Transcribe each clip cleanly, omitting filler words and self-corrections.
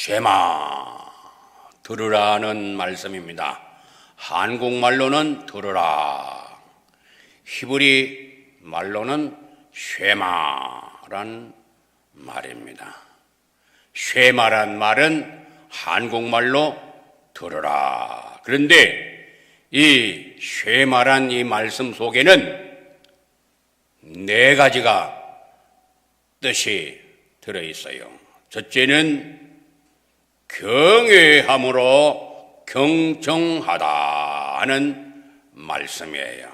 쉐마 들으라는 말씀입니다. 한국말로는 들으라, 히브리 말로는 쉐마란 말입니다. 쉐마란 말은 한국말로 들으라. 그런데 이 쉐마란 이 말씀 속에는 네 가지가 뜻이 들어있어요. 첫째는 경외함으로 경청하다 하는 말씀이에요.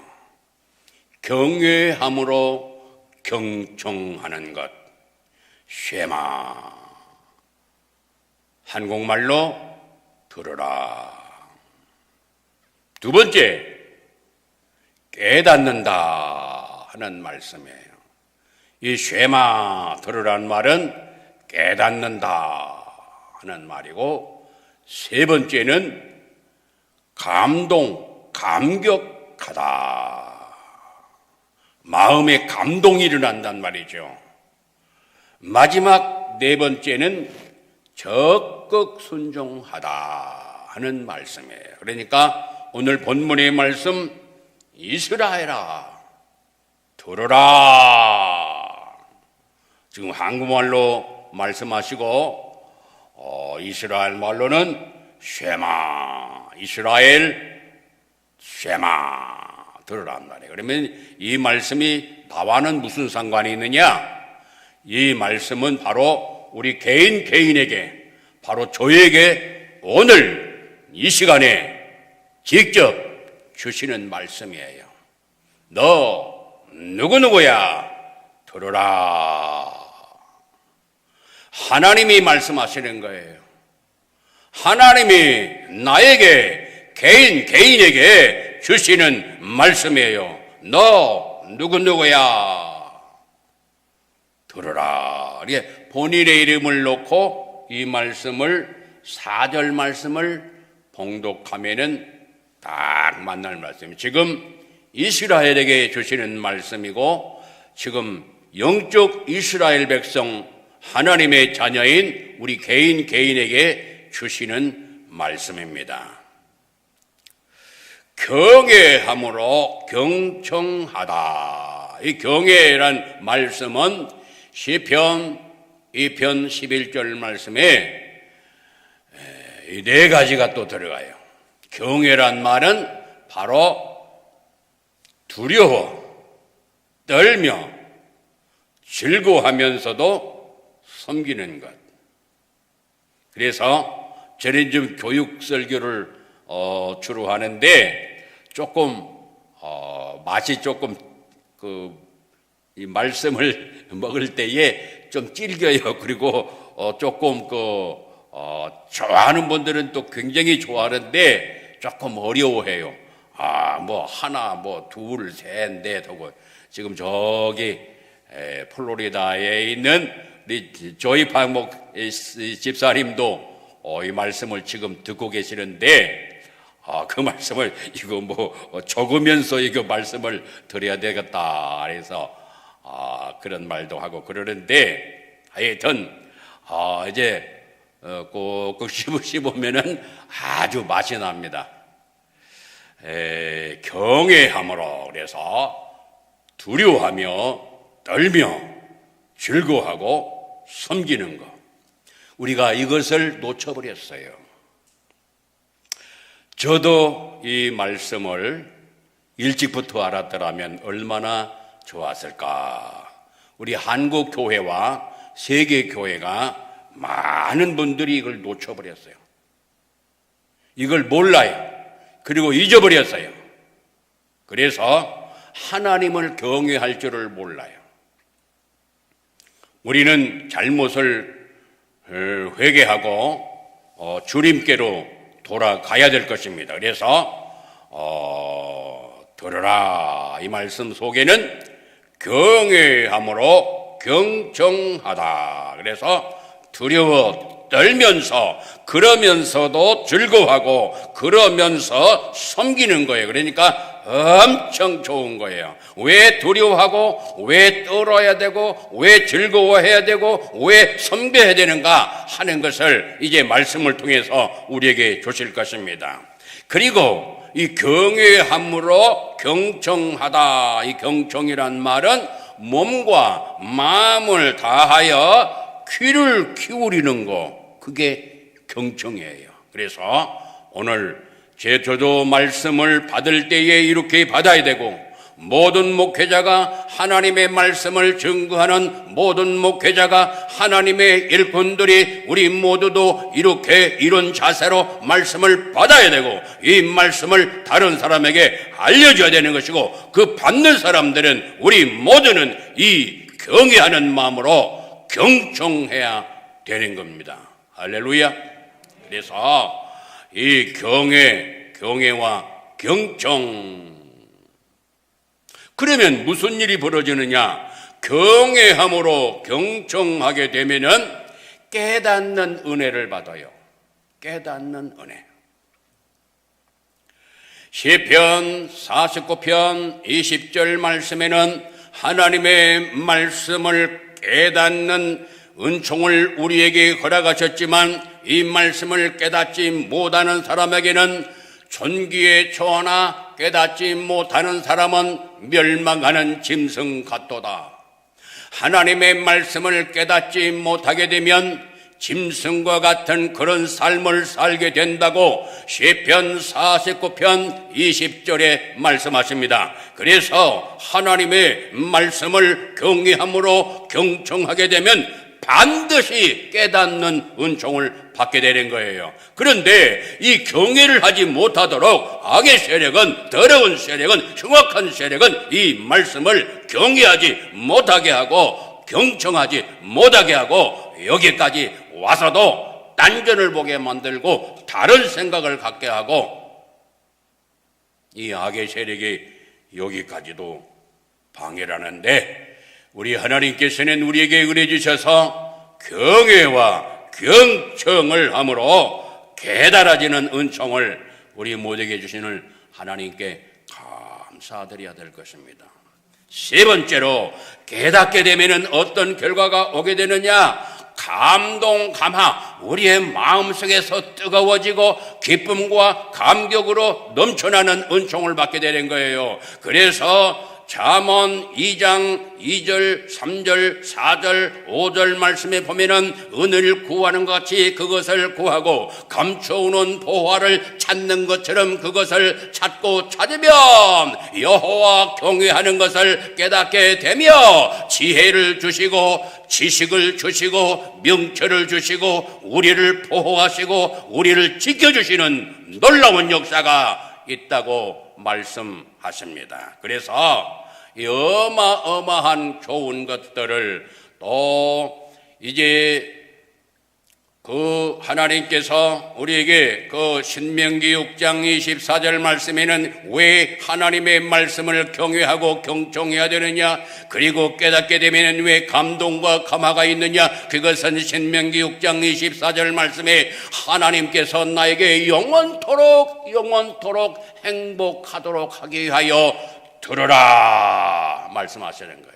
경외함으로 경청하는 것, 쉐마. 한국말로 들으라. 두 번째, 깨닫는다 하는 말씀이에요. 이 쉐마 들으라는 말은 깨닫는다 하는 말이고, 세 번째는 감격하다. 마음에 감동이 일어난단 말이죠. 마지막 네 번째는 적극 순종하다 하는 말씀이에요. 그러니까 오늘 본문의 말씀, 이스라엘아 들으라. 지금 한국말로 말씀하시고 이스라엘 말로는 쉐마, 이스라엘 쉐마 들으란 말이에요. 그러면 이 말씀이 나와는 무슨 상관이 있느냐? 이 말씀은 바로 우리 개인에게, 바로 저에게 오늘 이 시간에 직접 주시는 말씀이에요. 너 누구야? 들으라. 하나님이 말씀하시는 거예요. 하나님이 나에게, 개인에게 주시는 말씀이에요. 너 누구야? 들으라. 본인의 이름을 놓고 이 말씀을, 4절 말씀을 봉독하면은 딱 만날 말씀이에요. 지금 이스라엘에게 주시는 말씀이고, 지금 영적 이스라엘 백성, 하나님의 자녀인 우리 개인에게 주시는 말씀입니다. 경외함으로 경청하다. 이 경외란 말씀은 시편 2편 11절 말씀에 이 네 가지가 또 들어가요. 경외란 말은 바로 두려워, 떨며, 즐거워하면서도 섬기는 것. 그래서 저는 좀 교육 설교를 주로 하는데 조금 맛이 조금 이 말씀을 먹을 때에 좀 질겨요. 그리고 조금 좋아하는 분들은 또 굉장히 좋아하는데 조금 어려워해요. 뭐 하나, 뭐 둘, 셋, 넷 하고 지금 저기 플로리다에 있는 우리 조이 박목 집사님도 이 말씀을 지금 듣고 계시는데, 그 말씀을 이거 뭐 적으면서 이거 말씀을 드려야 되겠다 그래서 그런 말도 하고 그러는데, 하여튼 이제 꼭 씹으면은 아주 맛이 납니다. 경외함으로, 그래서 두려워하며 떨며 즐거워하고 섬기는 것. 우리가 이것을 놓쳐버렸어요. 저도 이 말씀을 일찍부터 알았더라면 얼마나 좋았을까. 우리 한국 교회와 세계 교회가 많은 분들이 이걸 놓쳐버렸어요. 이걸 몰라요. 그리고 잊어버렸어요. 그래서 하나님을 경외할 줄을 몰라요. 우리는 잘못을 회개하고 주님께로 돌아가야 될 것입니다. 그래서 들으라 이 말씀 속에는 경외함으로 경청하다. 그래서 두려워 떨면서 그러면서도 즐거워하고 그러면서 섬기는 거예요. 그러니까 엄청 좋은 거예요. 왜 두려워하고 왜 떨어야 되고 왜 즐거워해야 되고 왜 섬겨야 되는가 하는 것을 이제 말씀을 통해서 우리에게 주실 것입니다. 그리고 이 경외함으로 경청하다. 이 경청이란 말은 몸과 마음을 다하여 귀를 기울이는 거, 그게 경청이에요. 그래서 오늘 저도 말씀을 받을 때에 이렇게 받아야 되고, 모든 목회자가 하나님의 말씀을 증거하는 모든 목회자가 하나님의 일꾼들이 우리 모두도 이렇게 이런 자세로 말씀을 받아야 되고, 이 말씀을 다른 사람에게 알려줘야 되는 것이고, 그 받는 사람들은 우리 모두는 이 경외하는 마음으로 경청해야 되는 겁니다. 할렐루야. 그래서 이 경외와 경청, 그러면 무슨 일이 벌어지느냐? 경외함으로 경청하게 되면은 깨닫는 은혜를 받아요. 깨닫는 은혜. 시편 49편 20절 말씀에는 하나님의 말씀을 깨닫는 은총을 우리에게 허락하셨지만, 이 말씀을 깨닫지 못하는 사람에게는 존귀에 처하나 깨닫지 못하는 사람은 멸망하는 짐승 같도다. 하나님의 말씀을 깨닫지 못하게 되면 짐승과 같은 그런 삶을 살게 된다고 시편 49편 20절에 말씀하십니다. 그래서 하나님의 말씀을 경외함으로 경청하게 되면 반드시 깨닫는 은총을 받게 되는 거예요. 그런데 이 경외를 하지 못하도록 악의 세력은, 더러운 세력은, 흉악한 세력은 이 말씀을 경외하지 못하게 하고 경청하지 못하게 하고 여기까지 와서도 딴전을 보게 만들고 다른 생각을 갖게 하고, 이 악의 세력이 여기까지도 방해를 하는데, 우리 하나님께서는 우리에게 은혜 주셔서 경외와 경청을 함으로 깨달아지는 은총을 우리 모두에게 주시는 하나님께 감사드려야 될 것입니다. 세 번째로, 깨닫게 되면 어떤 결과가 오게 되느냐? 감동, 감화, 우리의 마음속에서 뜨거워지고 기쁨과 감격으로 넘쳐나는 은총을 받게 되는 거예요. 그래서 잠언 2장 2절, 3절, 4절, 5절 말씀에 보면은 은을 구하는 것 같이 그것을 구하고 감춰오는 보화를 찾는 것처럼 그것을 찾고 찾으면 여호와 경외하는 것을 깨닫게 되며 지혜를 주시고 지식을 주시고 명철을 주시고 우리를 보호하시고 우리를 지켜주시는 놀라운 역사가 있다고 말씀하십니다. 그래서 이 어마어마한 좋은 것들을 또 이제 그 하나님께서 우리에게 그 신명기 6장 24절 말씀에는 왜 하나님의 말씀을 경외하고 경청해야 되느냐, 그리고 깨닫게 되면 왜 감동과 감화가 있느냐, 그것은 신명기 6장 24절 말씀에 하나님께서 나에게 영원토록 행복하도록 하기 위하여 들으라 말씀하시는 거예요.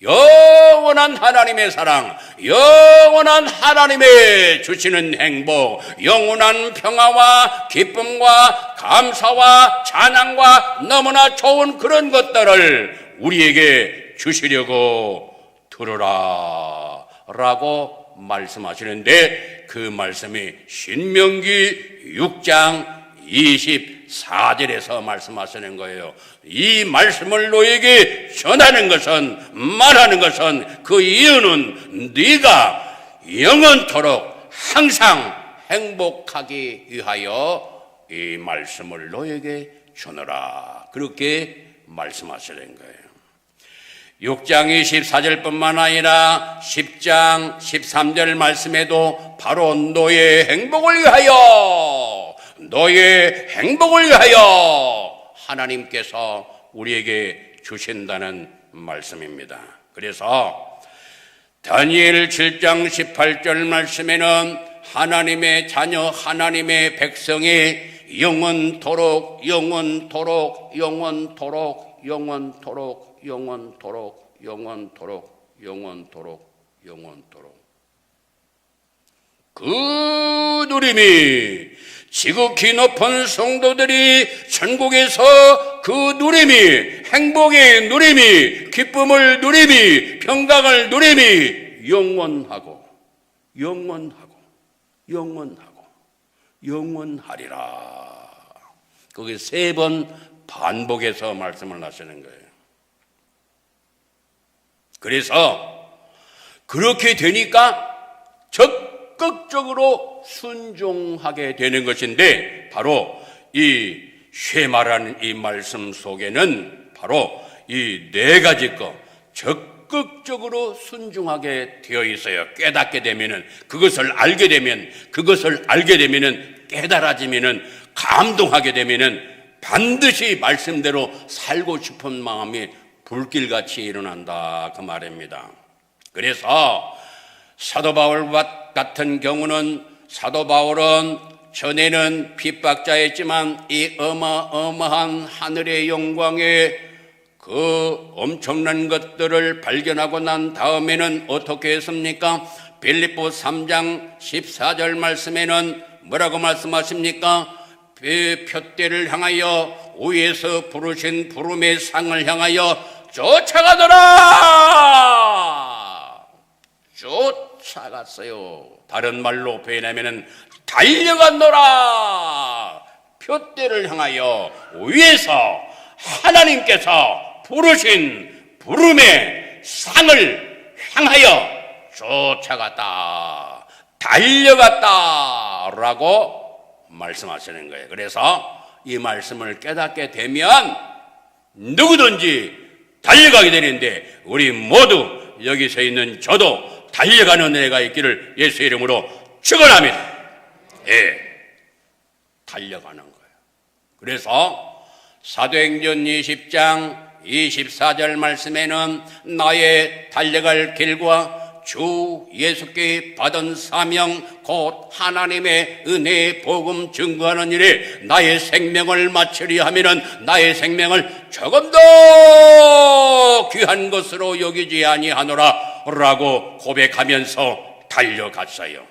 영원한 하나님의 사랑, 영원한 하나님의 주시는 행복, 영원한 평화와 기쁨과 감사와 찬양과 너무나 좋은 그런 것들을 우리에게 주시려고 들으라 라고 말씀하시는데, 그 말씀이 신명기 6장 24절에서 말씀하시는 거예요. 이 말씀을 너에게 전하는 것은, 말하는 것은, 그 이유는 네가 영원토록 항상 행복하기 위하여 이 말씀을 너에게 주노라, 그렇게 말씀하시는 거예요. 6장 24절뿐만 아니라 10장 13절 말씀에도 바로 너의 행복을 위하여, 너의 행복을 위하여 하나님께서 우리에게 주신다는 말씀입니다. 그래서 다니엘 7장 18절 말씀에는 하나님의 자녀, 하나님의 백성이 영원토록 영원토록 영원토록 영원토록 영원토록 영원토록 영원토록 영원토록 그 누림이 지극히 높은 성도들이 천국에서 그 누림이, 행복의 누림이, 기쁨을 누림이, 평강을 누림이 영원하고 영원하고 영원하고 영원하리라. 거기 3번 반복해서 말씀을 하시는 거예요. 그래서 그렇게 되니까 적극적으로 순종하게 되는 것인데, 바로 이 쉐마라는 이 말씀 속에는 바로 이 4가지 것 적극적으로 순종하게 되어 있어요. 깨닫게 되면은, 그것을 알게 되면은, 깨달아지면은, 감동하게 되면은 반드시 말씀대로 살고 싶은 마음이 불길같이 일어난다, 그 말입니다. 그래서 사도 바울 같은 경우는, 사도 바울은 전에는 핍박자였지만 이 어마어마한 하늘의 영광에 그 엄청난 것들을 발견하고 난 다음에는 어떻게 했습니까? 빌립보 3장 14절 말씀에는 뭐라고 말씀하십니까? 표대를 향하여 위에서 부르신 부름의 상을 향하여 쫓아가더라. 쫓아갔어요. 다른 말로 표현하면은 달려갔노라. 표대를 향하여 위에서 하나님께서 부르신 부름의 상을 향하여 쫓아갔다, 달려갔다라고 말씀하시는 거예요. 그래서 이 말씀을 깨닫게 되면 누구든지 달려가게 되는데, 우리 모두 여기서 있는 저도 달려가는 은혜가 있기를 예수 이름으로 축원합니다. 예, 달려가는 거예요. 그래서 사도행전 20장 24절 말씀에는 나의 달려갈 길과 주 예수께 받은 사명, 곧 하나님의 은혜의 복음 증거하는 일에 나의 생명을 마치려 하면은 나의 생명을 조금 더 귀한 것으로 여기지 아니하노라 라고 고백하면서 달려갔어요.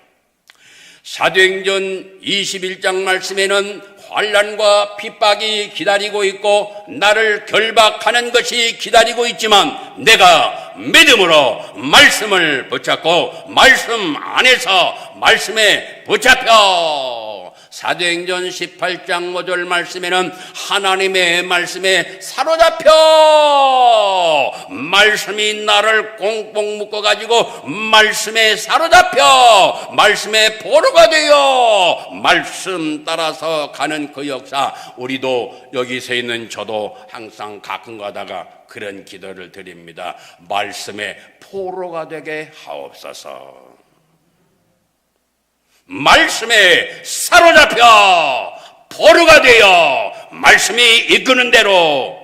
사도행전 21장 말씀에는 환난과 핍박이 기다리고 있고 나를 결박하는 것이 기다리고 있지만 내가 믿음으로 말씀을 붙잡고 말씀 안에서 말씀에 붙잡혀 사도행전 18장 5절 말씀에는 하나님의 말씀에 사로잡혀 말씀이 나를 꽁꽁 묶어가지고 말씀에 사로잡혀 말씀에 보루가 되어 말씀 따라서 가는 그 역사, 우리도 여기 서 있는 저도 항상 가끔 가다가 그런 기도를 드립니다. 말씀에 포로가 되게 하옵소서. 말씀에 사로잡혀 포로가 되어 말씀이 이끄는 대로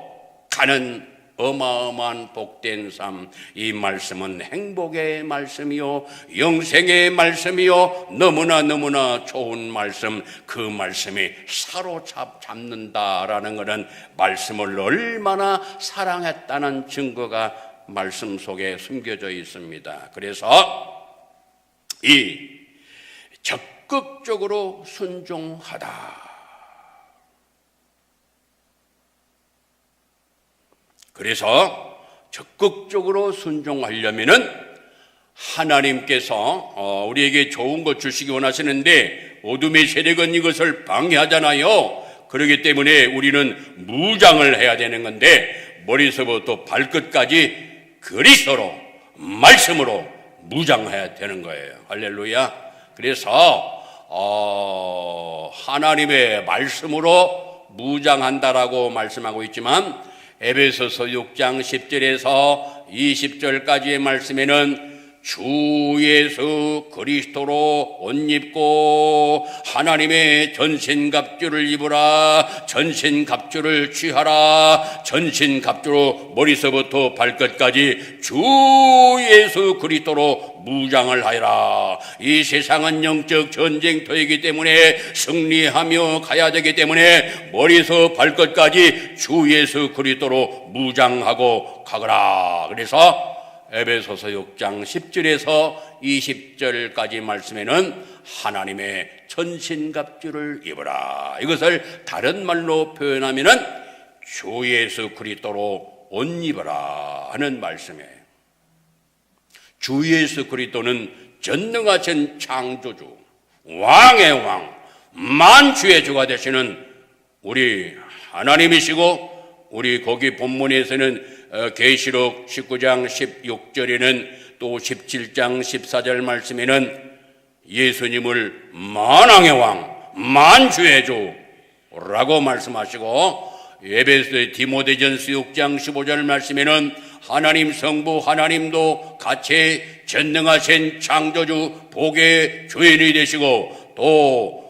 가는 어마어마한 복된 삶, 이 말씀은 행복의 말씀이요 영생의 말씀이요 너무나 좋은 말씀, 그 말씀이 사로잡는다라는 것은 말씀을 얼마나 사랑했다는 증거가 말씀 속에 숨겨져 있습니다. 그래서 이 적극적으로 순종하다, 그래서 적극적으로 순종하려면은 하나님께서 우리에게 좋은 것 주시기 원하시는데 어둠의 세력은 이것을 방해하잖아요. 그렇기 때문에 우리는 무장을 해야 되는 건데 머리서부터 발끝까지 그리스도로 말씀으로 무장해야 되는 거예요. 할렐루야. 그래서 하나님의 말씀으로 무장한다라고 말씀하고 있지만 에베소서 6장 10절에서 20절까지의 말씀에는 주 예수 그리스도로 옷 입고 하나님의 전신갑주를 입으라. 전신갑주를 취하라. 전신갑주로 머리서부터 발끝까지 주 예수 그리스도로 무장을 하여라. 이 세상은 영적 전쟁터이기 때문에 승리하며 가야 되기 때문에 머리서 발끝까지 주 예수 그리스도로 무장하고 가거라. 그래서 에베소서 6장 10절에서 20절까지 말씀에는 하나님의 전신갑주를 입어라. 이것을 다른 말로 표현하면은 주 예수 그리스도로 옷 입어라 하는 말씀이에요. 주 예수 그리스도는 전능하신 창조주, 왕의 왕, 만주의 주가 되시는 우리 하나님이시고, 우리 거기 본문에서는 계시록 19장 16절에는 또 17장 14절 말씀에는 예수님을 만왕의 왕, 만주의 주라고 말씀하시고, 에베소 디모데전서 6장 15절 말씀에는 하나님 성부 하나님도 같이 전능하신 창조주 복의 주인이 되시고 또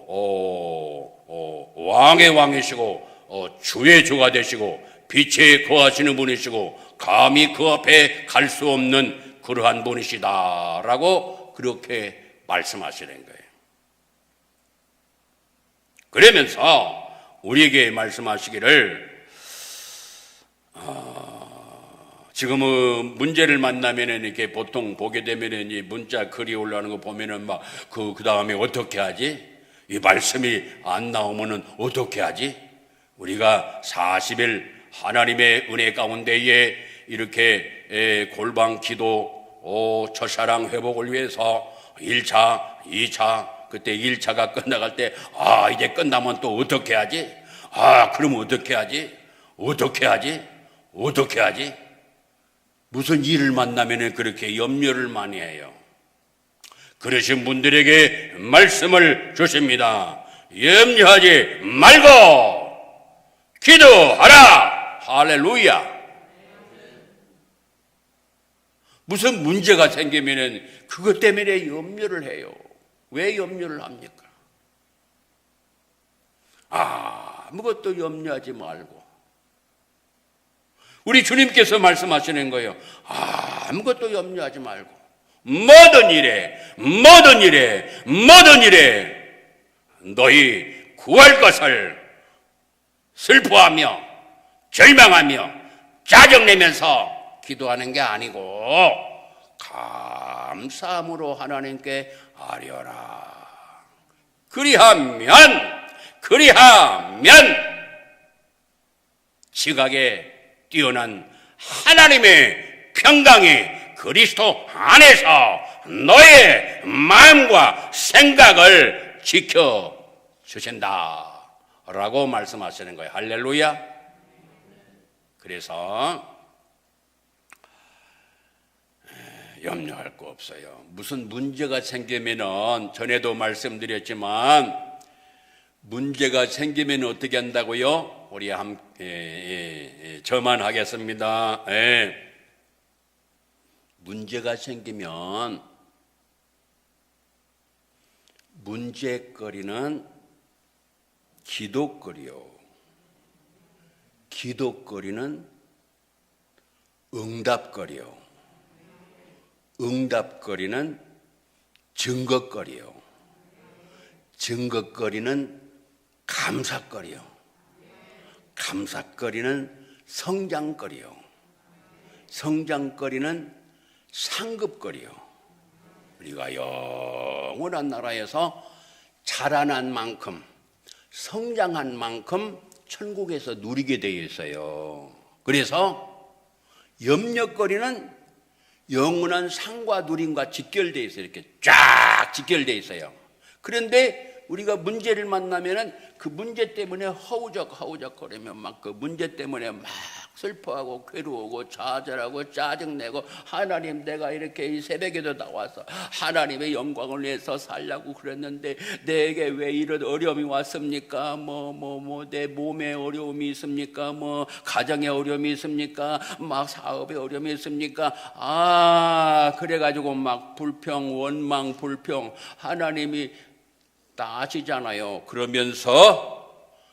왕의 왕이시고 주의 주가 되시고 빛에 거하시는 분이시고 감히 그 앞에 갈 수 없는 그러한 분이시다라고 그렇게 말씀하시는 거예요. 그러면서 우리에게 말씀하시기를 지금은 문제를 만나면은 이렇게 보통 보게 되면은 이 문자 글이 올라오는 거 보면은 막 그 다음에 어떻게 하지? 이 말씀이 안 나오면은 어떻게 하지? 우리가 40일 하나님의 은혜 가운데에 이렇게 골방 기도, 첫사랑 회복을 위해서 1차, 2차, 그때 1차가 끝나갈 때, 이제 끝나면 또 어떻게 하지? 그럼 어떻게 하지? 어떻게 하지? 어떻게 하지? 무슨 일을 만나면 그렇게 염려를 많이 해요. 그러신 분들에게 말씀을 주십니다. 염려하지 말고 기도하라. 할렐루야. 무슨 문제가 생기면 그것 때문에 염려를 해요. 왜 염려를 합니까? 아무것도 염려하지 말고, 우리 주님께서 말씀하시는 거예요. 아무것도 염려하지 말고 모든 일에 너희 구할 것을 슬퍼하며 절망하며 짜증내면서 기도하는 게 아니고 감사함으로 하나님께 아뢰어라. 그리하면 지각에 뛰어난 하나님의 평강이 그리스도 안에서 너의 마음과 생각을 지켜주신다 라고 말씀하시는 거예요. 할렐루야. 그래서 염려할 거 없어요. 무슨 문제가 생기면은, 전에도 말씀드렸지만 문제가 생기면 어떻게 한다고요? 우리 함께 저만 하겠습니다. 문제가 생기면 문제거리는 기도거리요, 기도거리는 응답거리요, 응답거리는 증거거리요, 증거거리는 감사거리요, 감사거리는 성장거리요, 성장거리는 상급거리요. 우리가 영원한 나라에서 자라난 만큼, 성장한 만큼 천국에서 누리게 되어 있어요. 그래서 염려거리는 영원한 상과 누림과 직결되어 있어요. 이렇게 쫙 직결되어 있어요. 그런데 우리가 문제를 만나면은 그 문제 때문에 허우적거리면 막 그 문제 때문에 막 슬퍼하고 괴로우고 좌절하고 짜증내고, 하나님 내가 이렇게 이 새벽에도 나와서 하나님의 영광을 위해서 살려고 그랬는데 내게 왜 이런 어려움이 왔습니까? 내 몸에 어려움이 있습니까? 가정에 어려움이 있습니까? 막 사업에 어려움이 있습니까? 그래가지고 막 불평, 원망, 불평 하나님이 다 아시잖아요. 그러면서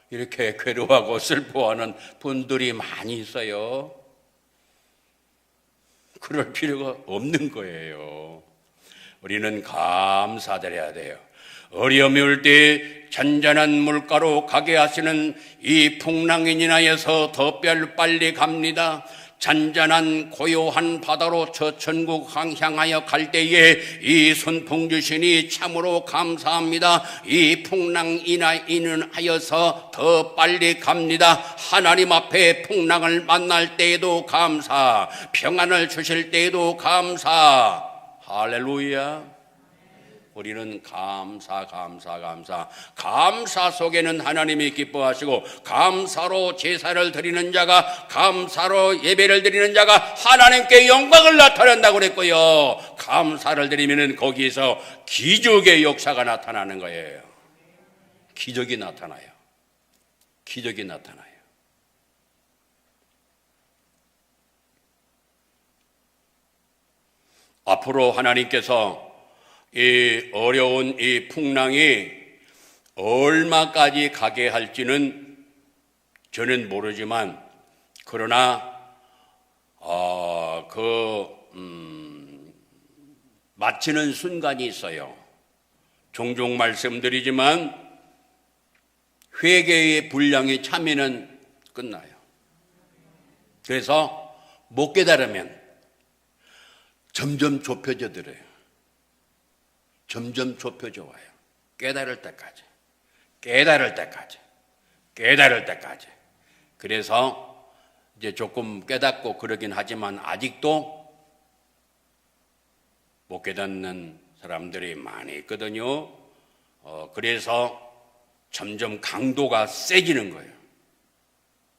이렇게 괴로워하고 슬퍼하는 분들이 많이 있어요. 그럴 필요가 없는 거예요. 우리는 감사드려야 돼요. 어려움이 올 때 잔잔한 물가로 가게 하시는 이 풍랑이 인하여서 더 빨리 갑니다. 잔잔한 고요한 바다로 저 천국 향하여 갈 때에 이 순풍 주시니 참으로 감사합니다. 이 풍랑 인하여서 더 빨리 갑니다. 하나님 앞에 풍랑을 만날 때에도 감사, 평안을 주실 때에도 감사. 할렐루야. 우리는 감사 속에는 하나님이 기뻐하시고, 감사로 제사를 드리는 자가, 감사로 예배를 드리는 자가 하나님께 영광을 나타낸다고 그랬고요. 감사를 드리면은 거기에서 기적의 역사가 나타나는 거예요. 기적이 나타나요. 기적이 나타나요. 앞으로 하나님께서 이 어려운 이 풍랑이 얼마까지 가게 할지는 저는 모르지만, 그러나 마치는 순간이 있어요. 종종 말씀드리지만 회개의 분량이 차면은 끝나요. 그래서 못 깨달으면 점점 좁혀져 들어요. 점점 좁혀져 와요. 깨달을 때까지. 그래서 이제 조금 깨닫고 그러긴 하지만 아직도 못 깨닫는 사람들이 많이 있거든요. 그래서 점점 강도가 세지는 거예요.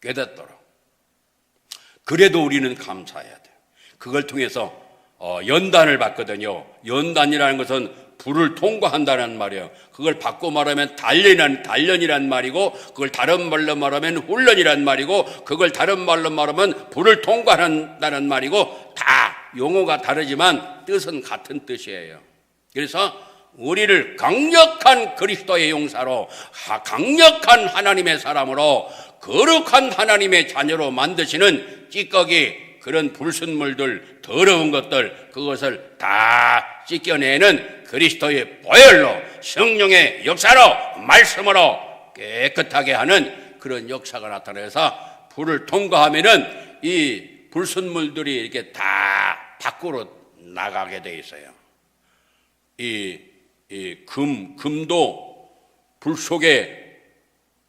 깨닫도록. 그래도 우리는 감사해야 돼요. 그걸 통해서 연단을 받거든요. 연단이라는 것은 불을 통과한다는 말이에요. 그걸 바꿔 말하면 단련이란 말이고, 그걸 다른 말로 말하면 훈련이란 말이고, 그걸 다른 말로 말하면 불을 통과한다는 말이고, 다 용어가 다르지만 뜻은 같은 뜻이에요. 그래서 우리를 강력한 그리스도의 용사로, 강력한 하나님의 사람으로, 거룩한 하나님의 자녀로 만드시는 찌꺼기, 그런 불순물들, 더러운 것들, 그것을 다 씻겨내는 그리스도의 보혈로, 성령의 역사로, 말씀으로 깨끗하게 하는 그런 역사가 나타나서 불을 통과하면은 이 불순물들이 이렇게 다 밖으로 나가게 돼 있어요. 금도 불 속에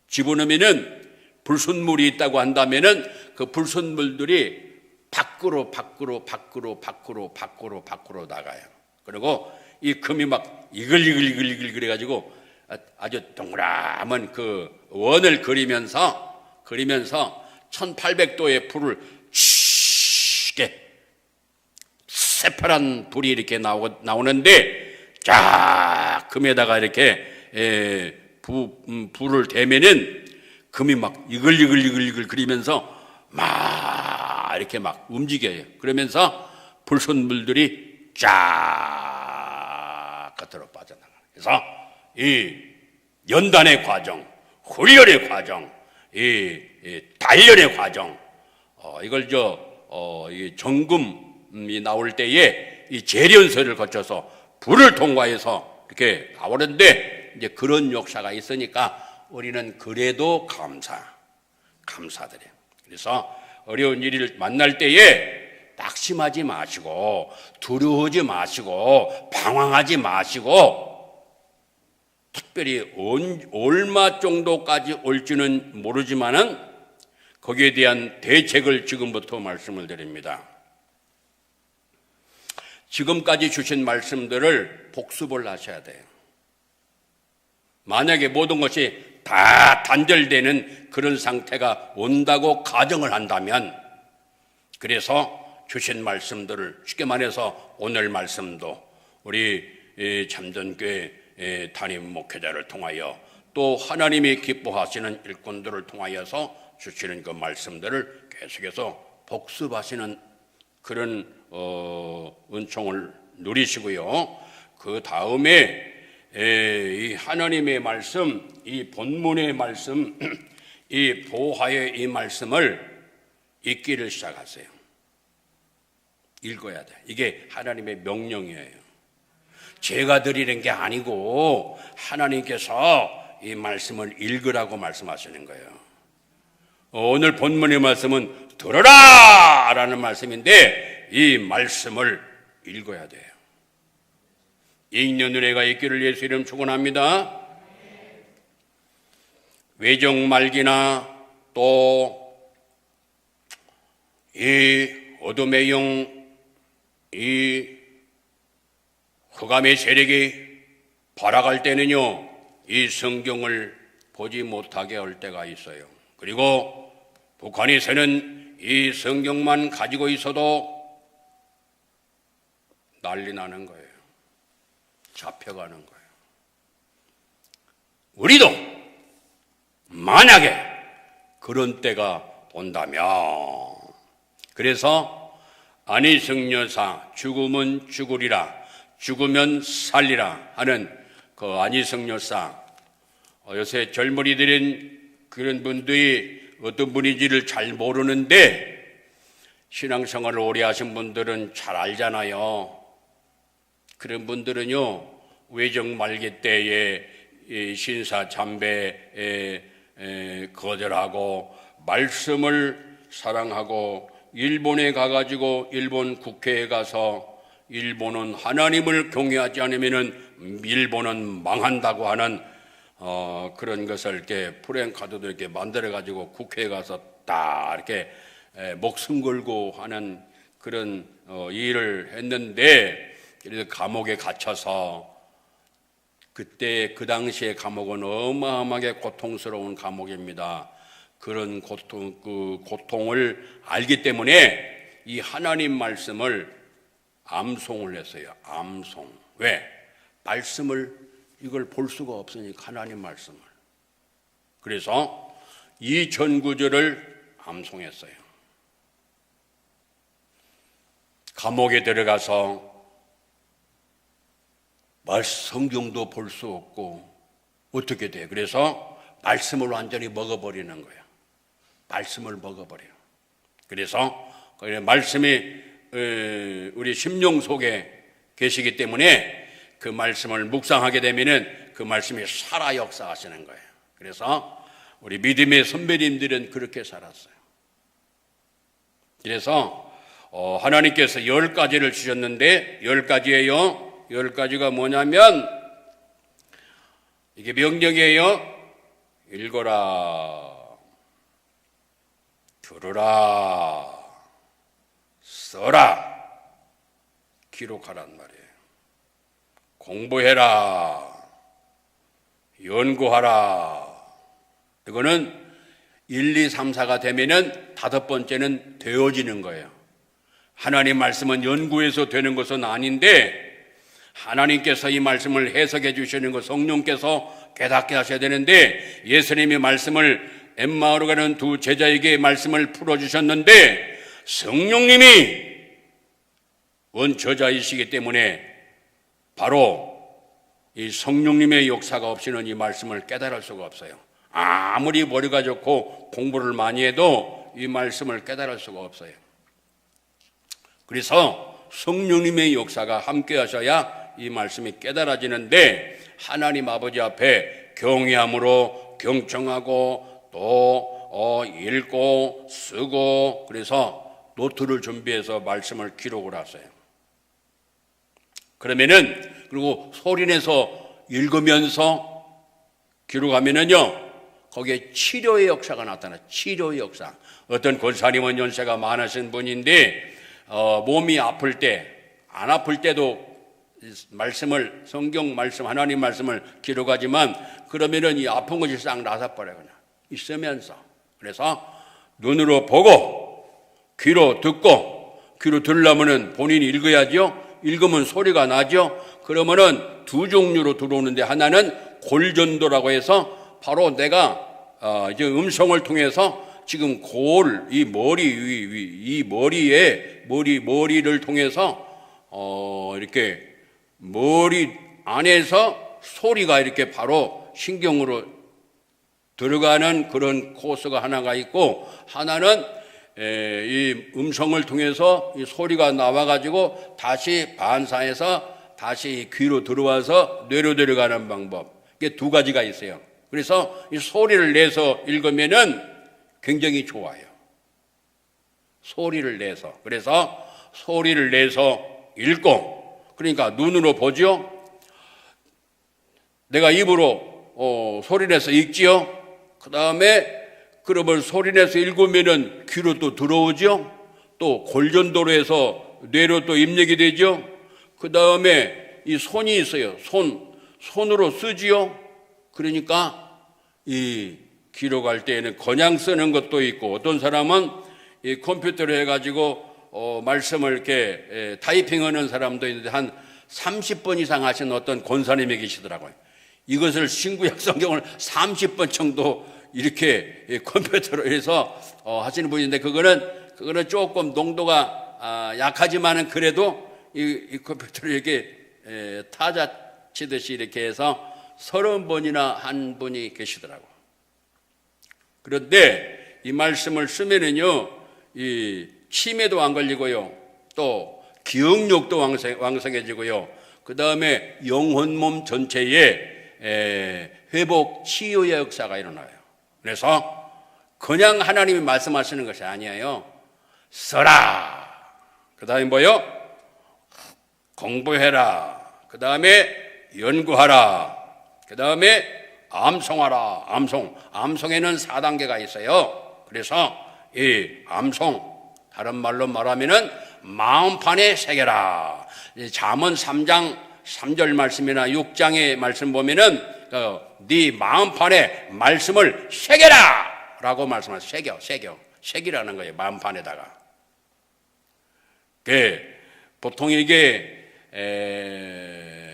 집어넣으면은 불순물이 있다고 한다면은 그 불순물들이 밖으로 나가요. 그리고 이 금이 막 이글이글 그래가지고 아주 동그라만 그 원을 그리면서 1800도의 불을 쉽게 새파란 불이 이렇게 나오는데, 쫙 금에다가 이렇게 불을 대면은 금이 막 이글이글 그리면서 막 이렇게 막 움직여요. 그러면서 불순물들이 쫙 겉으로 빠져나가요. 그래서 이 연단의 과정, 훈련의 과정, 이 단련의 과정, 이걸 이 정금이 나올 때에 이 재련소를 거쳐서 불을 통과해서 이렇게 나오는데, 이제 그런 역사가 있으니까 우리는 그래도 감사드려요. 그래서 어려운 일을 만날 때에 낙심하지 마시고, 두려워하지 마시고, 방황하지 마시고, 특별히 얼마 정도까지 올지는 모르지만은 거기에 대한 대책을 지금부터 말씀을 드립니다. 지금까지 주신 말씀들을 복습을 하셔야 돼요. 만약에 모든 것이 다 단절되는 그런 상태가 온다고 가정을 한다면, 그래서 주신 말씀들을, 쉽게 말해서 오늘 말씀도 우리 참전교회 담임 목회자를 통하여, 또 하나님이 기뻐하시는 일꾼들을 통하여서 주시는 그 말씀들을 계속해서 복습하시는 그런 은총을 누리시고요. 그 다음에 이 하나님의 말씀, 이 본문의 말씀, 이 보화의 이 말씀을 읽기를 시작하세요. 읽어야 돼. 이게 하나님의 명령이에요. 제가 드리는 게 아니고 하나님께서 이 말씀을 읽으라고 말씀하시는 거예요. 오늘 본문의 말씀은 들어라! 라는 말씀인데 이 말씀을 읽어야 돼요. 읽는 은혜가 있기를 예수 이름 축원합니다. 외정말기나 또 이 어둠의 영, 이 흑암의 세력이 발악할 때는요, 이 성경을 보지 못하게 할 때가 있어요. 그리고 북한에서는 이 성경만 가지고 있어도 난리 나는 거예요. 잡혀가는 거예요. 우리도 만약에 그런 때가 온다면, 그래서 안희성여사 죽으면 죽으리라, 죽으면 살리라 하는 그 안희성여사, 요새 젊은이들은 그런 분들이 어떤 분인지를 잘 모르는데 신앙생활을 오래 하신 분들은 잘 알잖아요. 그런 분들은요, 외정말기 때에 신사 참배에 거절하고 말씀을 사랑하고 일본에 가가지고 일본 국회에 가서 일본은 하나님을 경외하지 않으면은 일본은 망한다고 하는 그런 것을 이렇게 프랭카드도 이렇게 만들어가지고 국회에 가서 딱 이렇게 목숨 걸고 하는 그런 일을 했는데, 그래서 감옥에 갇혀서 그때 그 당시에 감옥은 어마어마하게 고통스러운 감옥입니다. 그런 고통을 알기 때문에 이 하나님 말씀을 암송을 했어요. 암송. 왜? 말씀을 이걸 볼 수가 없으니까 하나님 말씀을. 그래서 이 전구절을 암송했어요. 감옥에 들어가서 성경도 볼 수 없고 어떻게 돼? 그래서 말씀을 완전히 먹어버리는 거야. 말씀을 먹어버려요. 그래서 말씀이 우리 심령 속에 계시기 때문에 그 말씀을 묵상하게 되면은 그 말씀이 살아 역사하시는 거예요. 그래서 우리 믿음의 선배님들은 그렇게 살았어요. 그래서 하나님께서 10가지를 주셨는데 10가지예요. 10가지가 뭐냐면 이게 명령이에요. 읽어라, 들으라, 써라, 기록하란 말이에요. 공부해라, 연구하라. 이거는 1, 2, 3, 4가 되면은 5번째는 되어지는 거예요. 하나님 말씀은 연구해서 되는 것은 아닌데 하나님께서 이 말씀을 해석해 주시는 것, 성령께서 깨닫게 하셔야 되는데, 예수님이 말씀을 엠마오로 가는 두 제자에게 말씀을 풀어주셨는데 성령님이 원저자이시기 때문에 바로 이 성령님의 역사가 없이는 이 말씀을 깨달을 수가 없어요. 아무리 머리가 좋고 공부를 많이 해도 이 말씀을 깨달을 수가 없어요. 그래서 성령님의 역사가 함께 하셔야 이 말씀이 깨달아지는데, 하나님 아버지 앞에 경외함으로 경청하고 또 읽고 쓰고, 그래서 노트를 준비해서 말씀을 기록을 하세요. 그러면은, 그리고 소리내서 읽으면서 기록하면은요, 거기에 치료의 역사가 나타나요. 치료의 역사. 어떤 권사님은 연세가 많으신 분인데 몸이 아플 때, 안 아플 때도 말씀을, 성경 말씀, 하나님 말씀을 기록하지만 그러면은 이 아픈 것이 싹 나서버려요. 그냥 있으면서. 그래서 눈으로 보고 귀로 듣고, 귀로 들으려면은 본인이 읽어야죠. 읽으면 소리가 나죠. 그러면은 두 종류로 들어오는데, 하나는 골전도라고 해서 바로 내가 이제 음성을 통해서 지금 이 머리를 통해서 이렇게 머리 안에서 소리가 이렇게 바로 신경으로 들어가는 그런 코스가 하나가 있고, 하나는 이 음성을 통해서 이 소리가 나와가지고 다시 반사해서 다시 귀로 들어와서 뇌로 들어가는 방법. 이게 두 가지가 있어요. 그래서 이 소리를 내서 읽으면은 굉장히 좋아요. 소리를 내서. 그래서 소리를 내서 읽고, 그러니까 눈으로 보죠. 내가 입으로 소리내서 읽지요. 그 다음에 그러면 소리내서 읽으면은 귀로 또 들어오죠. 또 골전도로 해서 뇌로 또 입력이 되죠. 그 다음에 이 손이 있어요. 손으로 쓰지요. 그러니까 이 기록할 때에는 그냥 쓰는 것도 있고, 어떤 사람은 이 컴퓨터로 해가지고 말씀을 이렇게 타이핑하는 사람도 있는데 한 30번 이상 하신 어떤 권사님이 계시더라고요. 이것을 신구약 성경을 30번 정도 이렇게 컴퓨터로 해서 하시는 분인데, 그거는 조금 농도가 약하지만은 그래도 이 컴퓨터를 이렇게 타자 치듯이 이렇게 해서 30번이나 한 분이 계시더라고. 그런데 이 말씀을 쓰면은요, 이 치매도 안 걸리고요, 또 기억력도 왕성해지고요, 그 다음에 영혼 몸 전체에 회복 치유의 역사가 일어나요. 그래서 그냥 하나님이 말씀하시는 것이 아니에요. 써라. 그 다음에 뭐요? 공부해라. 그 다음에 연구하라. 그 다음에 암송하라. 암송에는 4단계가 있어요. 그래서 이 암송, 다른 말로 말하면은 마음판에 새겨라. 잠언 3장 3절 말씀이나 6장의 말씀 보면은 네 마음판에 말씀을 새겨라 라고 말씀하세요. 새기라는 거예요. 마음판에다가. 보통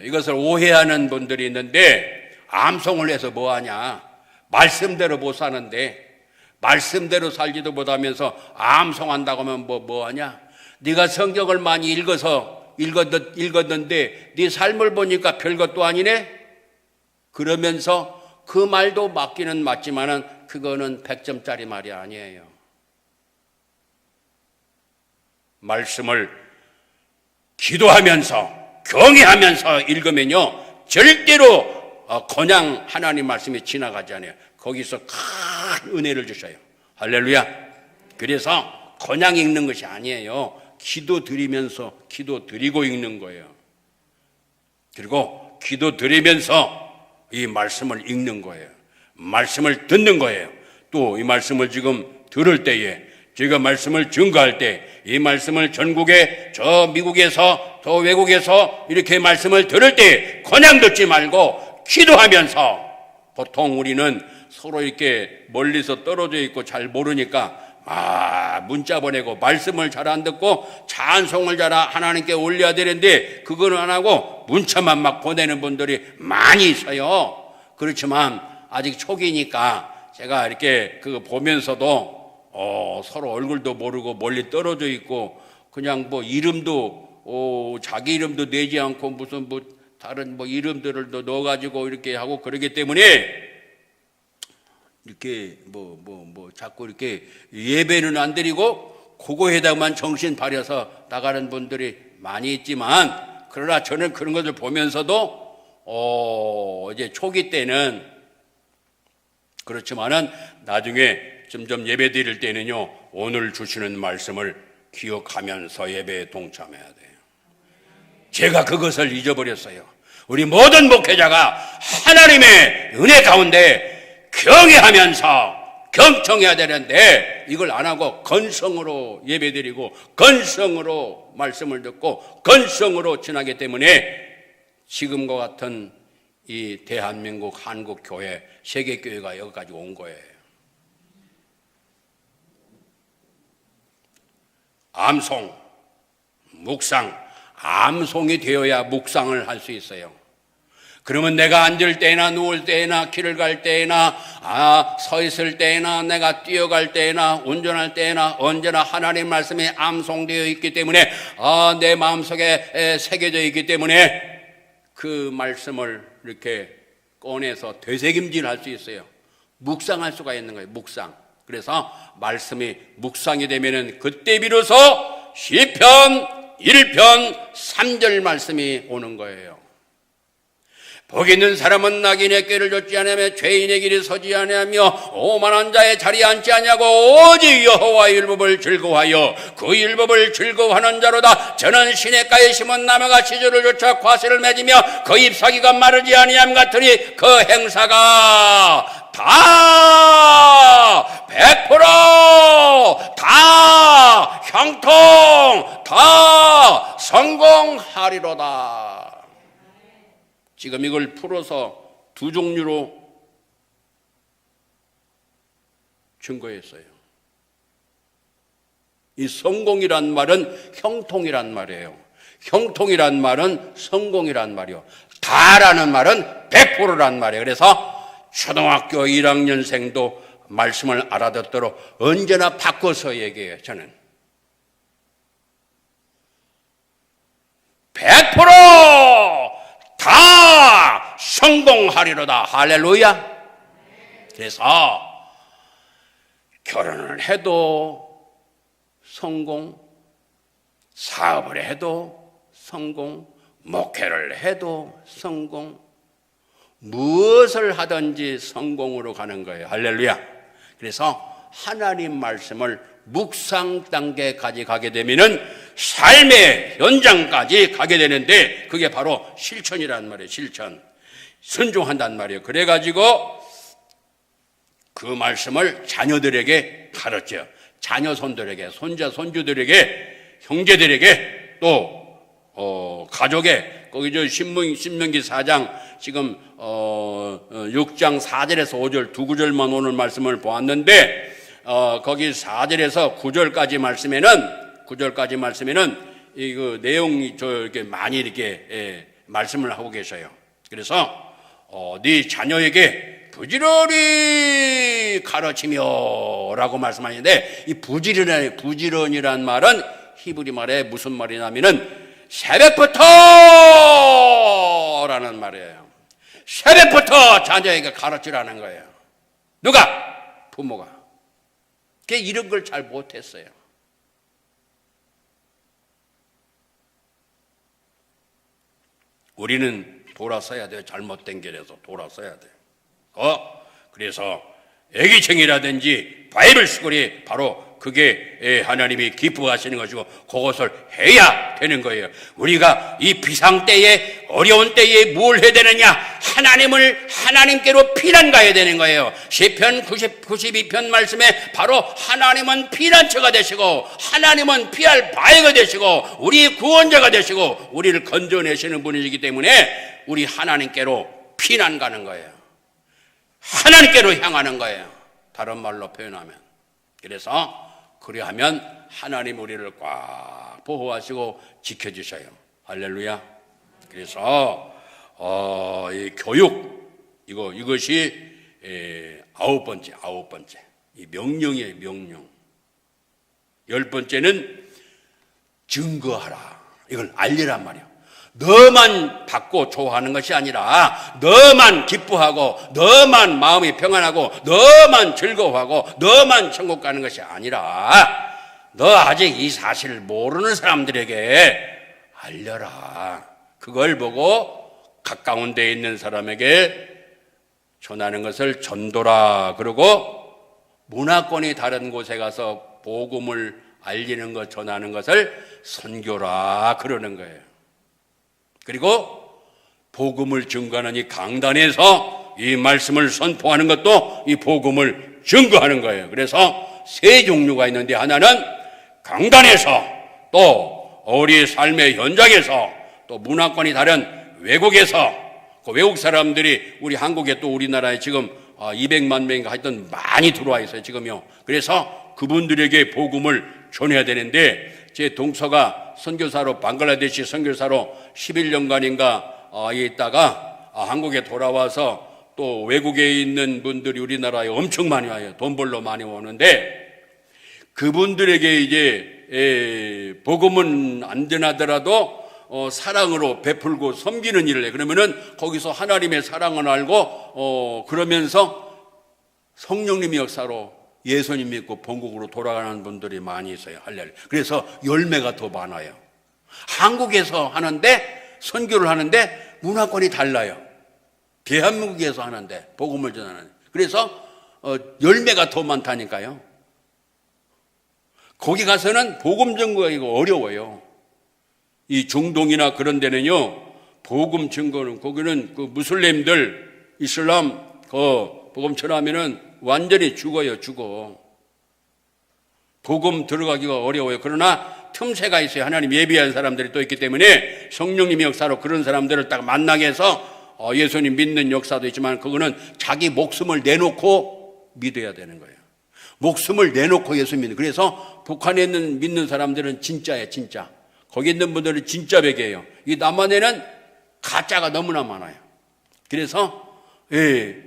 이것을 오해하는 분들이 있는데, 암송을 해서 뭐하냐, 말씀대로 못 사는데, 말씀대로 살지도 못하면서 암송한다고 하면 뭐하냐, 네가 성경을 많이 읽었는데 네 삶을 보니까 별것도 아니네. 그러면서 그 말도 맞기는 맞지만은 그거는 100점짜리 말이 아니에요. 말씀을 기도하면서 경외하면서 읽으면요, 절대로 그냥 하나님 말씀이 지나가지 않아요. 거기서 큰 은혜를 주셔요. 할렐루야. 그래서 그냥 읽는 것이 아니에요. 기도 드리면서 기도 드리고 읽는 거예요. 그리고 기도 드리면서 이 말씀을 읽는 거예요. 말씀을 듣는 거예요. 또 이 말씀을 지금 들을 때에, 제가 말씀을 증거할 때, 이 말씀을 전국에, 저 미국에서, 저 외국에서 이렇게 말씀을 들을 때 그냥 듣지 말고 기도하면서, 보통 우리는 서로 이렇게 멀리서 떨어져 있고 잘 모르니까 문자 보내고 말씀을 잘 안 듣고 찬송을 잘 하나님께 올려야 되는데 그거는 안 하고 문자만 막 보내는 분들이 많이 있어요. 그렇지만 아직 초기니까 제가 이렇게 그거 보면서도 서로 얼굴도 모르고 멀리 떨어져 있고 그냥 뭐 이름도 자기 이름도 내지 않고 무슨 뭐 다른 뭐 이름들을 넣어가지고 이렇게 하고 그러기 때문에 이렇게 자꾸 이렇게 예배는 안 드리고 그거에다만 정신 바려서 나가는 분들이 많이 있지만, 그러나 저는 그런 것을 보면서도 이제 초기 때는 그렇지만은 나중에 점점 예배 드릴 때는요, 오늘 주시는 말씀을 기억하면서 예배에 동참해야 돼요. 제가 그것을 잊어버렸어요. 우리 모든 목회자가 하나님의 은혜 가운데 경외하면서 경청해야 되는데 이걸 안 하고 건성으로 예배드리고 건성으로 말씀을 듣고 건성으로 지나기 때문에 지금과 같은 이 대한민국 한국교회 세계교회가 여기까지 온 거예요. 암송, 묵상, 암송이 되어야 묵상을 할 수 있어요. 그러면 내가 앉을 때나 누울 때나 길을 갈 때나 서 있을 때나 내가 뛰어갈 때나 운전할 때나 언제나 하나님 말씀이 암송되어 있기 때문에 내 마음속에 새겨져 있기 때문에 그 말씀을 이렇게 꺼내서 되새김질할 수 있어요. 묵상할 수가 있는 거예요. 묵상. 그래서 말씀이 묵상이 되면은 그때 비로소 시편 1편 3절 말씀이 오는 거예요. 복 있는 사람은 낙인의 꾀를 좇지 아니하며 죄인의 길이 서지 아니하며 오만한 자의 자리에 앉지 아니하고 오직 여호와의 율법을 즐거워하여 그 율법을 즐거워하는 자로다. 저는 시냇가에 심은 나무가 시절을 좇아 과실을 맺으며 그 잎사귀가 마르지 아니함 같으니 그 행사가 다 100% 다 형통 다 성공하리로다. 지금 이걸 풀어서 두 종류로 증거했어요. 이 성공이란 말은 형통이란 말이에요. 형통이란 말은 성공이란 말이요. 다라는 말은 100%란 말이에요. 그래서 초등학교 1학년생도 말씀을 알아듣도록 언제나 바꿔서 얘기해요. 저는 100% 다 성공하리로다. 할렐루야. 그래서 결혼을 해도 성공, 사업을 해도 성공, 목회를 해도 성공, 무엇을 하든지 성공으로 가는 거예요. 할렐루야. 그래서 하나님 말씀을 묵상 단계까지 가게 되면은 삶의 현장까지 가게 되는데 그게 바로 실천이란 말이에요. 실천. 순종한단 말이에요. 그래가지고 그 말씀을 자녀들에게 가르쳐. 자녀 손들에게, 손자 손주들에게, 형제들에게 또 가족에 거기 저 신명기 4장 지금 6장 4절에서 5절 두 구절만 오늘 말씀을 보았는데 거기 4절에서 9절까지 말씀에는 이 내용이 이렇게 많이 이렇게 말씀을 하고 계셔요. 그래서 네 자녀에게 부지런히 가르치며라고 말씀하시는데 이 부지런이란 말은 히브리 말에 무슨 말이냐면은 새벽부터라는 말이에요. 새벽부터 자녀에게 가르치라는 거예요. 누가? 부모가. 그게 이런 걸 잘 못했어요. 우리는 돌아서야 돼요. 잘못된 길에서 돌아서야 돼요. 그래서 애기청이라든지 바이블 스쿨이 바로 그게 하나님이 기뻐하시는 것이고 그것을 해야 되는 거예요. 우리가 이 비상 때에 어려운 때에 뭘 해야 되느냐? 하나님께로 피난 가야 되는 거예요. 시편 92편 말씀에 바로 하나님은 피난처가 되시고 하나님은 피할 바위가 되시고 우리 구원자가 되시고 우리를 건져내시는 분이시기 때문에 우리 하나님께로 피난 가는 거예요. 하나님께로 향하는 거예요. 다른 말로 표현하면. 그래서 그리하면 하나님 우리를 꽉 보호하시고 지켜주셔요. 할렐루야. 그래서 이 교육 이것이 아홉 번째 이 명령이에요. 명령. 10번째는 증거하라. 이걸 알리란 말이에요. 너만 받고 좋아하는 것이 아니라 너만 기뻐하고 너만 마음이 평안하고 너만 즐거워하고 너만 천국 가는 것이 아니라 너 아직 이 사실을 모르는 사람들에게 알려라. 그걸 보고 가까운 데 있는 사람에게 전하는 것을 전도라. 그리고 문화권이 다른 곳에 가서 복음을 알리는 것, 전하는 것을 선교라 그러는 거예요. 그리고 복음을 증거하는 이 강단에서 이 말씀을 선포하는 것도 이 복음을 증거하는 거예요. 그래서 세 종류가 있는데 하나는 강단에서 또 우리 삶의 현장에서 또 문화권이 다른 외국에서 그 외국 사람들이 우리 한국에 또 우리나라에 지금 200만 명인가 하여튼 많이 들어와 있어요. 지금요. 그래서 그분들에게 복음을 전해야 되는데 제 동서가 선교사로 방글라데시 선교사로 11년간인가 있다가 한국에 돌아와서 또 외국에 있는 분들이 우리나라에 엄청 많이 와요. 돈 벌러 많이 오는데 그분들에게 이제 복음은 안 전하더라도 사랑으로 베풀고 섬기는 일을 해. 그러면은 거기서 하나님의 사랑을 알고 그러면서 성령님의 역사로 예수님 믿고 본국으로 돌아가는 분들이 많이 있어요. 할렐루야. 그래서 열매가 더 많아요. 한국에서 하는데 선교를 하는데 문화권이 달라요. 대한민국에서 하는데 복음을 전하는. 그래서 열매가 더 많다니까요. 거기 가서는 복음 전거가 어려워요. 이 중동이나 그런 데는요, 복음 증거는, 거기는 그 무슬림들, 이슬람, 복음 전하면은 완전히 죽어. 복음 들어가기가 어려워요. 그러나 틈새가 있어요. 하나님 예비한 사람들이 또 있기 때문에 성령님의 역사로 그런 사람들을 딱 만나게 해서 예수님 믿는 역사도 있지만 그거는 자기 목숨을 내놓고 믿어야 되는 거예요. 목숨을 내놓고 예수 믿는. 그래서 북한에 있는 믿는 사람들은 진짜예요, 진짜. 거기 있는 분들은 진짜 백이에요. 이 남한에는 가짜가 너무나 많아요. 그래서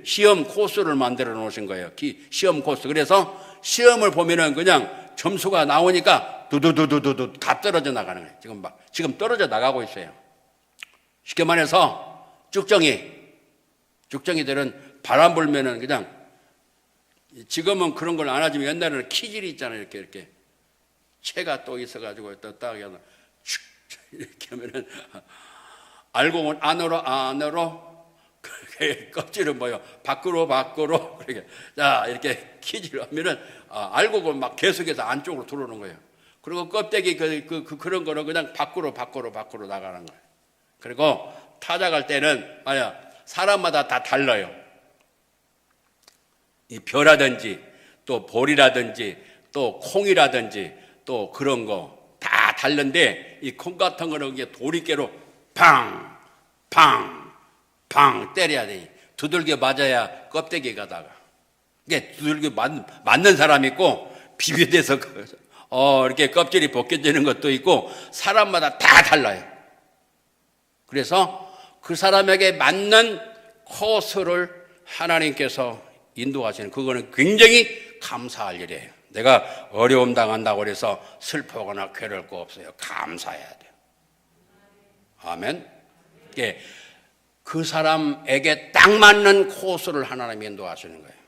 시험 코스를 만들어 놓으신 거예요. 시험 코스. 그래서 시험을 보면은 그냥 점수가 나오니까 두두두두두 다 떨어져 나가는 거예요. 지금 떨어져 나가고 있어요. 쉽게 말해서 쭉정이들은 바람 불면은 그냥, 지금은 그런 걸 안 하지만 옛날에는 키질이 있잖아요. 이렇게 채가 또 있어가지고 또 딱 이렇게 하면은 알고 보면 안으로 껍질은 뭐요? 밖으로 그렇게 자 이렇게 키질 하면은 알고 보면 막 계속해서 안쪽으로 들어오는 거예요. 그리고 껍데기 그런 거는 그냥 밖으로 나가는 거예요. 그리고 타작할 때는 사람마다 다 달라요. 이 벼라든지 또 볼이라든지 또 콩이라든지 또 그런 거 다 다른데 이 콩 같은 거는 이게 도리깨로 팡 때려야 돼. 두들겨 맞아야 껍데기가 나가. 이게 두들겨 맞는 사람이 있고 비벼대서 이렇게 껍질이 벗겨지는 것도 있고 사람마다 다 달라요. 그래서 그 사람에게 맞는 코스를 하나님께서 인도하시는, 그거는 굉장히 감사할 일이에요. 내가 어려움 당한다고 해서 슬퍼하거나 괴로울 거 없어요. 감사해야 돼요. 아멘. 예, 그 사람에게 딱 맞는 코스를 하나님이 인도하시는 거예요.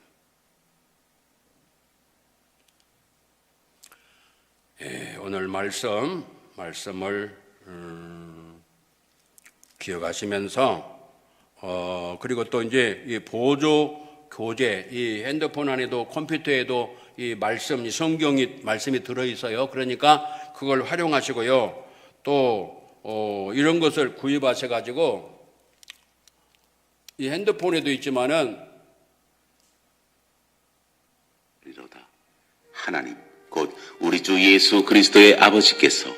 예, 오늘 말씀을 기억하시면서 그리고 또 이제 이 보조 교재, 이 핸드폰 안에도 컴퓨터에도 이 말씀, 이 성경이 말씀이 들어 있어요. 그러니까 그걸 활용하시고요. 또 이런 것을 구입하셔 가지고 이 핸드폰에도 있지만은 하나님 곧 우리 주 예수 그리스도의 아버지께서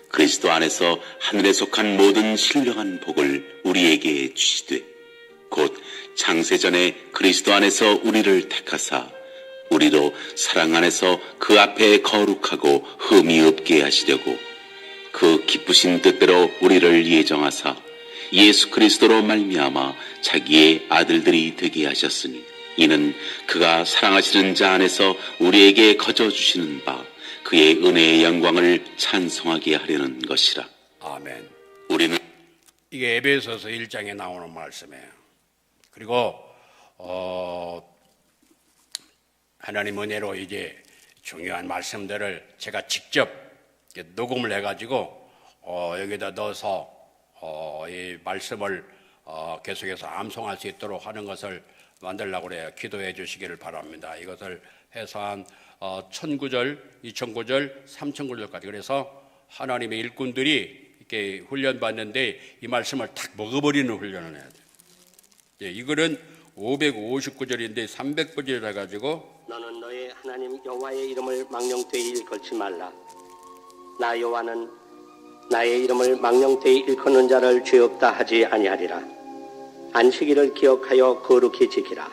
그리스도 안에서 하늘에 속한 모든 신령한 복을 우리에게 주시되 곧 창세전에 그리스도 안에서 우리를 택하사 우리로 사랑 안에서 그 앞에 거룩하고 흠이 없게 하시려고 그 기쁘신 뜻대로 우리를 예정하사 예수 그리스도로 말미암아 자기의 아들들이 되게 하셨으니 이는 그가 사랑하시는 자 안에서 우리에게 거저 주시는 바 그의 은혜의 영광을 찬송하게 하려는 것이라. 아멘. 우리는 이게 에베소서 1장에 나오는 말씀이에요. 그리고 하나님 은혜로 이제 중요한 말씀들을 제가 직접 녹음을 해가지고 여기다 넣어서 이 말씀을 계속해서 암송할 수 있도록 하는 것을 만들려고 그래요. 기도해 주시기를 바랍니다. 이것을 해서 한 1000구절, 2000구절, 3000구절까지. 그래서 하나님의 일꾼들이 이렇게 훈련받는데 이 말씀을 탁 먹어버리는 훈련을 해야 돼요. 이거는 559절인데 300구절 해가지고 너는 너의 하나님 여호와의 이름을 망령되이 일컬지 말라. 나 여호와는 나의 이름을 망령되이 일컫는 자를 죄 없다 하지 아니하리라. 안식일을 기억하여 거룩히 지키라.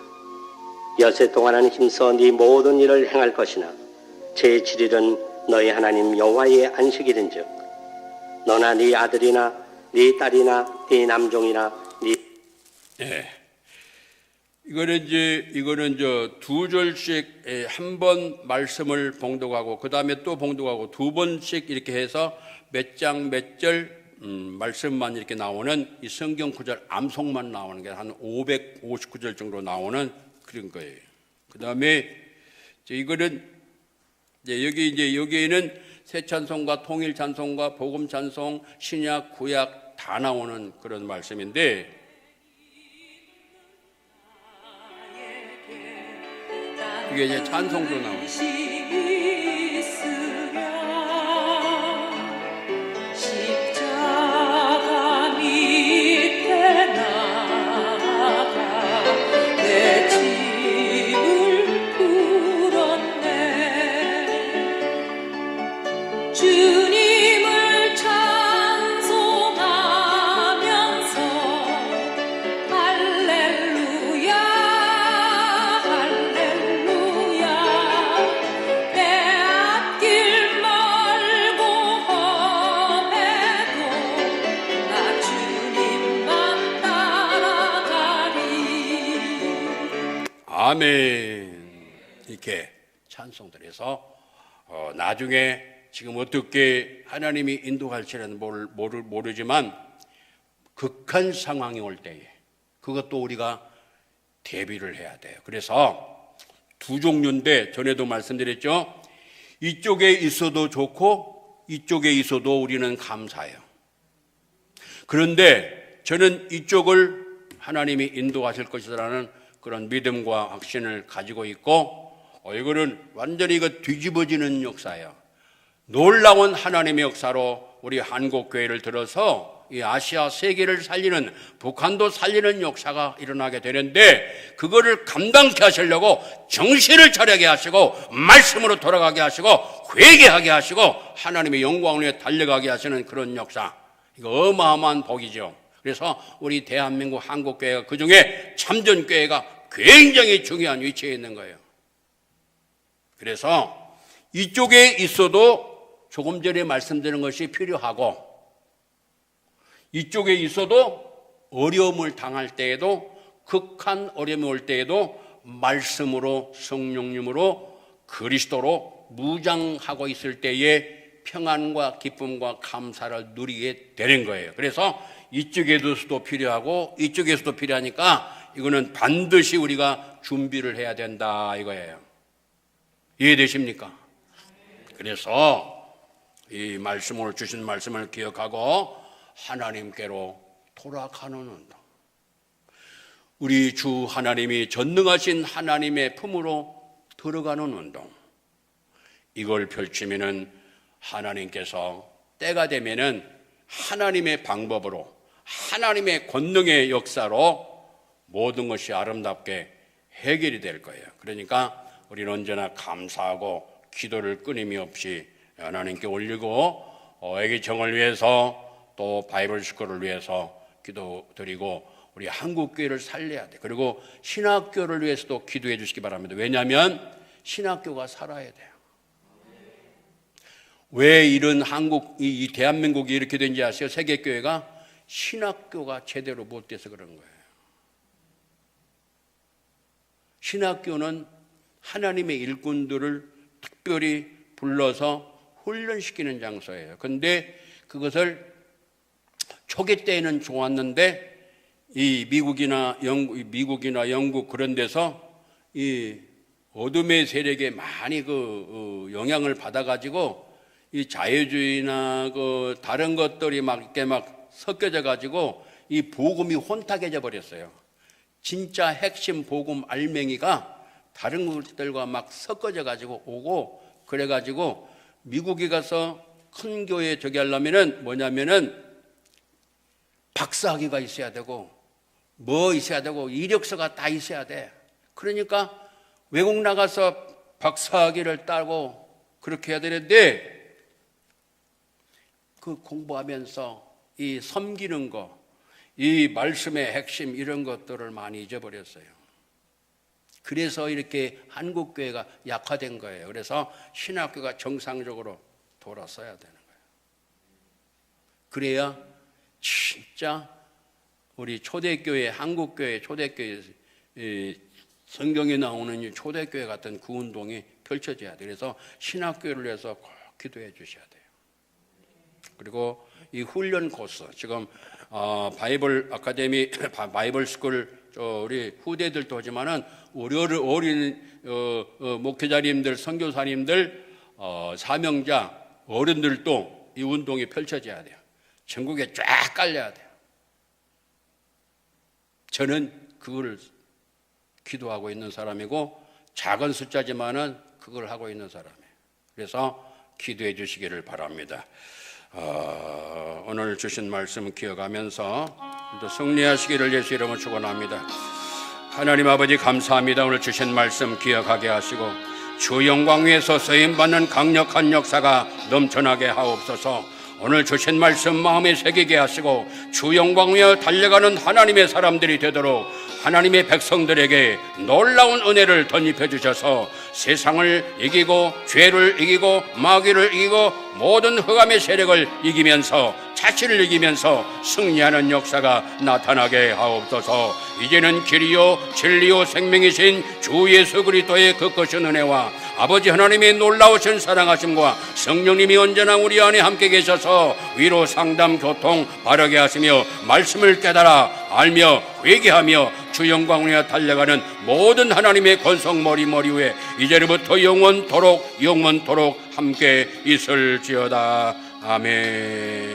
여세 동안은 힘써 네 모든 일을 행할 것이나 제7일은 너의 하나님 여호와의 안식일인즉 너나 네 아들이나 네 딸이나 네 남종이나 네 예. 이거는 두 절씩 한 번 말씀을 봉독하고 그 다음에 또 봉독하고 두 번씩 이렇게 해서 몇 장 몇 절 말씀만 이렇게 나오는 이 성경 구절 암송만 나오는 게 한 559절 정도 나오는 그런 거예요. 그 다음에 이거는 여기에는 새 찬송과 통일 찬송과 복음 찬송, 신약, 구약 다 나오는 그런 말씀인데 이게 이제 찬송도 나오고 십자가 밑에 나가 내 짐을 풀었네 주님을 찬송하면서 할렐루야 할렐루야 내 앞길 멀고 험해도 나 주님만 따라가리 아멘 이렇게 찬송들에서 나중에 지금 어떻게 하나님이 인도할지는 모르지만 극한 상황이 올 때에 그것도 우리가 대비를 해야 돼요. 그래서 두 종류인데 전에도 말씀드렸죠. 이쪽에 있어도 좋고 이쪽에 있어도 우리는 감사해요. 그런데 저는 이쪽을 하나님이 인도하실 것이라는 그런 믿음과 확신을 가지고 있고 이거는 완전히 이거 뒤집어지는 역사예요. 놀라운 하나님의 역사로 우리 한국교회를 들어서 이 아시아 세계를 살리는 북한도 살리는 역사가 일어나게 되는데 그거를 감당케 하시려고 정신을 차리게 하시고 말씀으로 돌아가게 하시고 회개하게 하시고 하나님의 영광을 위해 달려가게 하시는 그런 역사 이거 어마어마한 복이죠. 그래서 우리 대한민국 한국교회가 그중에 참전교회가 굉장히 중요한 위치에 있는 거예요. 그래서 이쪽에 있어도 조금 전에 말씀드린 것이 필요하고 이쪽에 있어도 어려움을 당할 때에도 극한 어려움이 올 때에도 말씀으로 성령님으로 그리스도로 무장하고 있을 때에 평안과 기쁨과 감사를 누리게 되는 거예요. 그래서 이쪽에서도 필요하고 이쪽에서도 필요하니까 이거는 반드시 우리가 준비를 해야 된다 이거예요. 이해되십니까? 그래서 이 말씀을 주신 말씀을 기억하고 하나님께로 돌아가는 운동. 우리 주 하나님이 전능하신 하나님의 품으로 들어가는 운동. 이걸 펼치면은 하나님께서 때가 되면은 하나님의 방법으로 하나님의 권능의 역사로 모든 것이 아름답게 해결이 될 거예요. 그러니까 우리는 언제나 감사하고 기도를 끊임이 없이 하나님께 올리고 애기청을 위해서 또 바이블 스쿨을 위해서 기도드리고 우리 한국교회를 살려야 돼. 그리고 신학교를 위해서도 기도해 주시기 바랍니다. 왜냐하면 신학교가 살아야 돼요. 왜 이런 이 대한민국이 이렇게 된지 아세요? 세계교회가 신학교가 제대로 못 돼서 그런 거예요. 신학교는 하나님의 일꾼들을 특별히 불러서 훈련시키는 장소예요. 그런데 그것을 초기 때에는 좋았는데 이 미국이나 영국 그런 데서 이 어둠의 세력에 많이 영향을 받아가지고 이 자유주의나 다른 것들이 막 이렇게 막 섞여져 가지고 이 복음이 혼탁해져 버렸어요. 진짜 핵심 복음 알맹이가 다른 것들과 막 섞어져 가지고 오고 그래 가지고 미국에 가서 큰 교회 저기 하려면은 뭐냐면은 박사학위가 있어야 되고 뭐 있어야 되고 이력서가 다 있어야 돼. 그러니까 외국 나가서 박사학위를 따고 그렇게 해야 되는데 그 공부하면서 이 섬기는 거, 이 말씀의 핵심 이런 것들을 많이 잊어버렸어요. 그래서 이렇게 한국교회가 약화된 거예요. 그래서 신학교가 정상적으로 돌아서야 되는 거예요. 그래야 진짜 우리 초대교회, 한국교회, 초대교회, 성경에 나오는 이 초대교회 같은 그 운동이 펼쳐져야 돼요. 그래서 신학교를 위해서 꼭 기도해 주셔야 돼요. 그리고 이 훈련 코스, 지금 바이블 아카데미, 바이블 스쿨 우리 후대들도 하지만은 우리 어린 목회자님들, 선교사님들, 사명자 어른들도 이 운동이 펼쳐져야 돼요. 전국에 쫙 깔려야 돼요. 저는 그걸 기도하고 있는 사람이고 작은 숫자지만은 그걸 하고 있는 사람이에요. 그래서 기도해 주시기를 바랍니다. 오늘 주신 말씀 기억하면서 또 승리하시기를 예수 이름으로 축원합니다. 하나님 아버지 감사합니다. 오늘 주신 말씀 기억하게 하시고 주 영광 위에서 쓰임받는 강력한 역사가 넘쳐나게 하옵소서. 오늘 주신 말씀 마음에 새기게 하시고 주 영광 위에 달려가는 하나님의 사람들이 되도록 하나님의 백성들에게 놀라운 은혜를 덧입혀 주셔서 세상을 이기고 죄를 이기고 마귀를 이기고 모든 흑암의 세력을 이기면서 자신을 이기면서 승리하는 역사가 나타나게 하옵소서. 이제는 길이요 진리요 생명이신 주 예수 그리스도의 그 크신 은혜와 아버지 하나님의 놀라우신 사랑하심과 성령님이 언제나 우리 안에 함께 계셔서 위로 상담 교통 바르게 하시며 말씀을 깨달아 알며 회개하며 주 영광 위에 달려가는 모든 하나님의 권성 머리 위에 이제부터 영원토록 함께 있을지어다. 아멘.